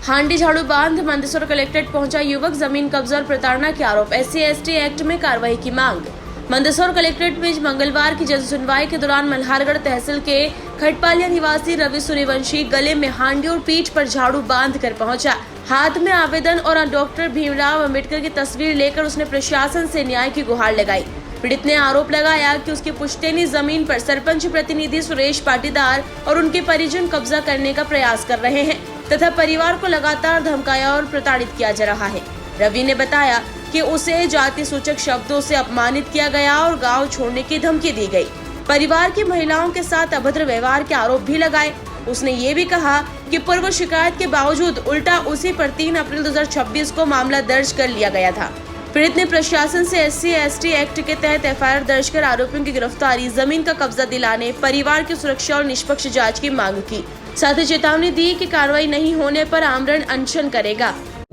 हांडी झाड़ू बांध मंदसौर कलेक्ट्रेट पहुंचा युवक, जमीन कब्जा और प्रताड़ना के आरोप, SC/ST एक्ट में कार्रवाई की मांग। मंदसौर कलेक्ट्रेट में मंगलवार की जज सुनवाई के दौरान मल्हारगढ़ तहसील के खटपालिया निवासी रवि सूर्यवंशी गले में हांडी और पीठ पर झाड़ू बांध कर पहुंचा। हाथ में आवेदन और डॉक्टर भीमराव अंबेडकर की तस्वीर लेकर उसने प्रशासन से न्याय की गुहार लगाई। पीड़ित ने आरोप लगाया कि उसकी पुश्तैनी जमीन पर सरपंच प्रतिनिधि सुरेश पाटीदार और उनके परिजन कब्जा करने का प्रयास कर रहे हैं तथा परिवार को लगातार धमकाया और प्रताड़ित किया जा रहा है। रवि ने बताया कि उसे जाति सूचक शब्दों से अपमानित किया गया और गांव छोड़ने की धमकी दी गई। परिवार की महिलाओं के साथ अभद्र व्यवहार के आरोप भी लगाए। उसने ये भी कहा कि पूर्व शिकायत के बावजूद उल्टा उसी पर 3 अप्रैल 2026 को मामला दर्ज कर लिया गया था। पीड़ित ने प्रशासन से SC/ST एक्ट के तहत FIR दर्ज कर आरोपियों की गिरफ्तारी, जमीन का कब्जा दिलाने, परिवार की सुरक्षा और निष्पक्ष जांच की मांग की। साथ ही चेतावनी दी कि कार्रवाई नहीं होने पर आमरण अनशन करेगा।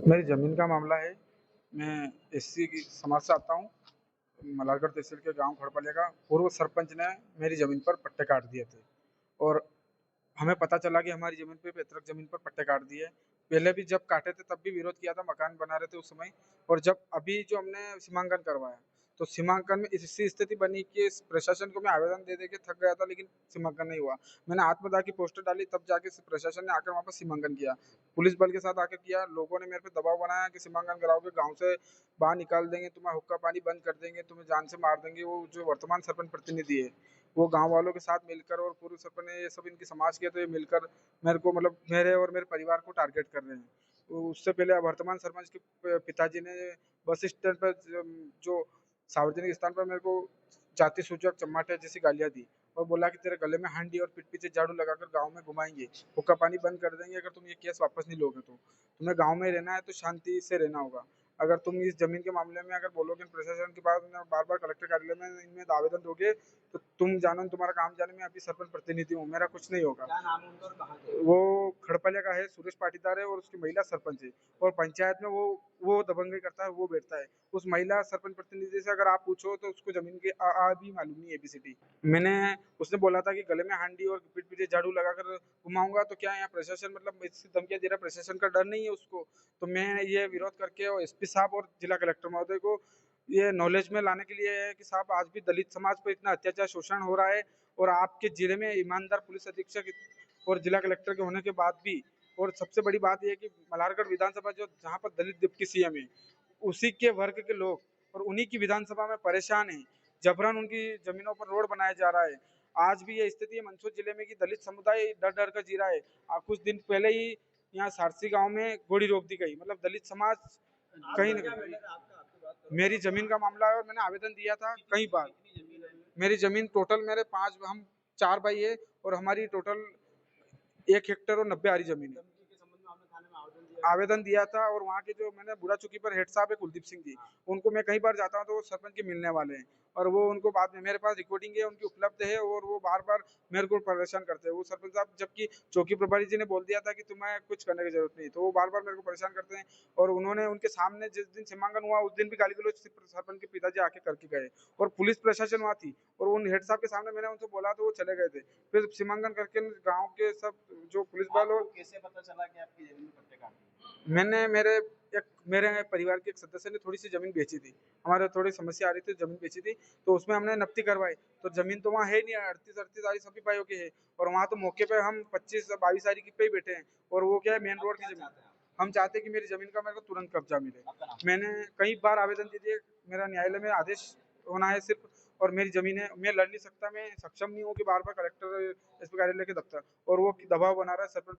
मेरी जमीन का मामला है। मैं SC की समाज से आता हूँ। मल्हारगढ़ तहसील के गांव खड़पालिया का पूर्व सरपंच ने मेरी जमीन पर पट्टे काट दिए थे और हमें पता चला कि हमारी जमीन पे पैतृक जमीन पर पट्टे काट दिए। पहले भी जब काटे थे तब भी विरोध किया था, मकान बना रहे थे उस समय। और जब अभी जो हमने सीमांकन करवाया तो सीमांकन में ऐसी स्थिति बनी कि प्रशासन को मैं आवेदन दे के थक गया था, लेकिन सीमांकन नहीं हुआ। मैंने आत्मदाह की पोस्टर डाली, तब जाके प्रशासन ने आकर वहाँ पर सीमांकन किया। पुलिस बल के साथ आकर किया। लोगों ने मेरे पे दबाव बनाया कि सीमांकन कराओगे, गाँव से बाहर निकाल देंगे, तुम्हारा हुक्का पानी बंद कर देंगे, तुम्हें जान से मार देंगे। वो जो वर्तमान सरपंच प्रतिनिधि है वो गांव वालों के साथ मिलकर और पूर्व सरपंच ने ये सब इनकी समाज के तो ये मिलकर मेरे को मतलब मेरे और मेरे परिवार को टारगेट कर रहे हैं। तो उससे पहले वर्तमान सरपंच के पिताजी ने बस स्टैंड पर जो सार्वजनिक स्थान पर मेरे को जाति सूचक चमाटे जैसी गालियां दी और बोला कि तेरे गले में हांडी और पीठ पीछे झाड़ू लगाकर गांव में घुमाएंगे, हुक्का पानी बंद कर देंगे अगर तुम ये केस वापस नहीं लोगे। तो तुम्हें गांव में रहना है तो शांति से रहना होगा। अगर तुम इस जमीन के मामले में अगर बोलोगे प्रशासन के पास बार बार कलेक्टर कार्यालय में इनमें आवेदन दोगे तो तुम जानो, तुम्हारा काम जाने। में अभी सरपंच प्रतिनिधि हूँ, मेरा कुछ नहीं होगा। क्या नाम है उनका और कहाँ के? वो खड़पलिया का है, सुरेश पाटीदार है और उसकी महिला सरपंच है। और पंचायत में वो दबंगई करता है, वो बैठता है। उस महिला सरपंच प्रतिनिधि से अगर आप पूछो तो उसको जमीन की आ भी मालूम नहीं है, ABCD। मैंने उसने बोला था कि गले में हांडी और पीठ पीछे झाड़ू लगाकर घुमाऊंगा, तो क्या यहाँ प्रशासन मतलब इससे धमकियां दे रहा, प्रशासन का डर नहीं है उसको। तो मैं ये विरोध करके और SP साहब और जिला कलेक्टर महोदय को ये नॉलेज में लाने के लिए है कि साहब आज भी दलित समाज पर इतना अत्याचार शोषण हो रहा है और आपके जिले में ईमानदार पुलिस अधीक्षक और जिला कलेक्टर के होने के बाद भी। और सबसे बड़ी बात यह है कि मल्हारगढ़ विधानसभा जो जहाँ पर दलित डिप्टी CM है, उसी के वर्ग के लोग और उन्हीं की विधानसभा में परेशान हैं। जबरन उनकी जमीनों पर रोड बनाया जा रहा है। आज भी ये स्थिति है मंदसौर जिले में कि दलित समुदाय डर डर कर जी रहा है। कुछ दिन पहले ही यहाँ सारसी गांव में गोली रोक दी गई। मतलब दलित समाज कहीं न कहीं मेरी जमीन का मामला है और मैंने आवेदन दिया था कई बार। मेरी जमीन टोटल मेरे 5 हम 4 भाई है और हमारी टोटल 1 हेक्टेयर और 90 आरी जमीन है। आवेदन दिया था और वहाँ के जो मैंने बुरा चुकी पर हेड साहब है कुलदीप सिंह जी, उनको मैं कई बार जाता हूँ तो वो सरपंच के मिलने वाले हैं और वो उनको बाद में मेरे पास रिकॉर्डिंग है उनकी उपलब्ध है और वो बार बार मेरे को परेशान करते हैं। वो सरपंच साहब जबकि चौकी प्रभारी जी ने बोल दिया था कि तुम्हें कुछ करने की जरूरत नहीं, तो वो बार बार मेरे को परेशान करते हैं। और उन्होंने उनके सामने जिस दिन सीमांकन हुआ उस दिन भी गाली गलौज सरपंच के पिताजी आके करके गए और पुलिस प्रशासन वहाँ थी और उन हेड साहब के सामने मैंने उनसे बोला तो वो चले गए थे। फिर सीमांकन करके गाँव के सब जो पुलिस बल और कैसे पता चला कि आपकी जमीन में पट्टे काट दिए? मैंने मेरे परिवार के एक सदस्य ने थोड़ी सी जमीन बेची थी। हमारे थोड़ी समस्या आ रही थी, जमीन बेची थी तो उसमें हमने नफ्ती करवाई। तो जमीन तो वहाँ है नहीं, 38 आरी सभी भाइयों की है और वहाँ तो मौके पे हम 25-22 आरी की पे ही बैठे हैं और वो क्या है मेन रोड की जमीन। हम चाहते हैं कि मेरी जमीन का मेरे को तुरंत कब्जा मिले। मैंने कई बार आवेदन दे दिए, मेरा न्यायालय में आदेश होना है सिर्फ। और मेरी जमीन है, मैं लड़ नहीं सकता, मैं सक्षम नहीं हूँ कि बार बार कलेक्टर SP कार्यालय के दफ्तर और वो दबाव बना रहा है सरपंच